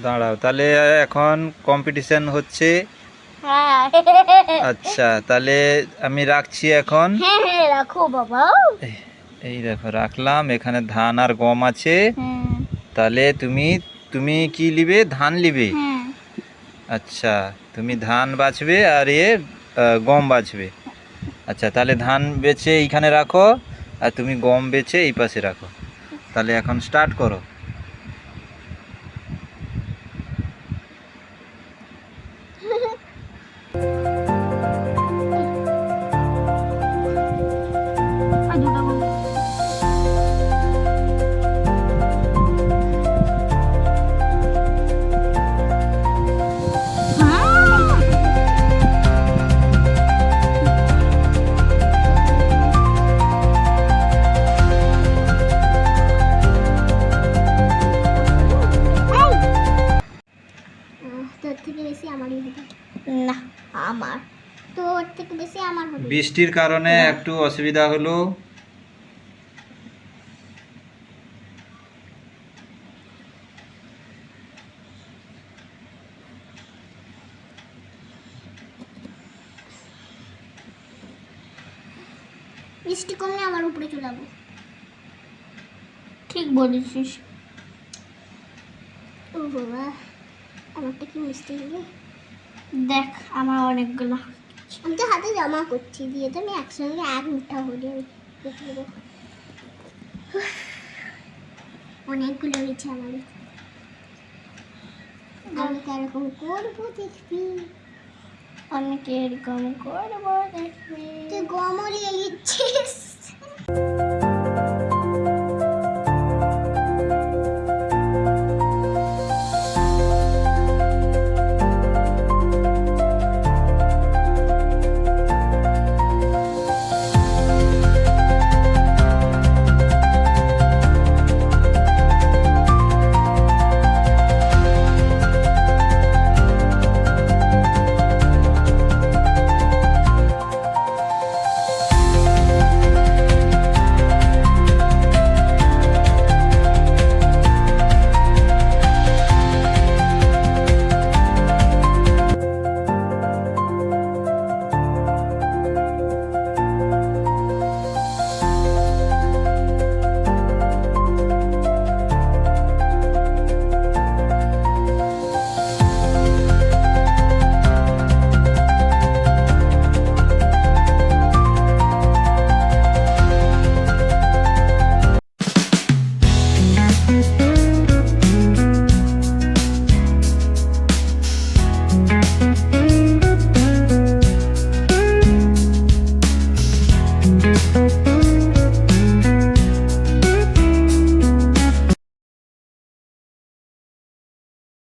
দাঁড়াও, তাহলে এখন কম্পিটিশন হচ্ছে। হ্যাঁ আচ্ছা, তাহলে আমি রাখছি এখন। হ্যাঁ হ্যাঁ রাখো বাবা। এই দেখো রাখলাম, এখানে ধান আর গম আছে। হ্যাঁ তাহলে তুমি তুমি কি লিবে? ধান লিবে। হ্যাঁ আচ্ছা, তুমি ধান বাছবে আর গম বাছবে। আচ্ছা, তাহলে ধান বেছে এইখানে রাখো আর তুমি গম বেছে এই পাশে রাখো। তাহলে এখন স্টার্ট করো। আর দুটো গম। তোর থেকে বেশি আমারই হবে না, আমার তোর থেকে বেশি আমার হবে। বৃষ্টির কারণে একটু অসুবিধা হলো। বৃষ্টি কমলে আমার উপরে চলে যাবো। ঠিক বলেছিস। ও বাবা, আমারটা কি মিষ্টি হবে। দেখ আমার অনেকগুলো, আমি তো হাতে জমা করছি, দিয়ে তো আমি একসঙ্গে এক মুঠা হলে অনেকগুলো হয়েছে আমার। আমি কিরকম করবো দেখবি, আমি কিরকম করবো দেখবি। তুই গমও নিয়ে নিচ্ছিস।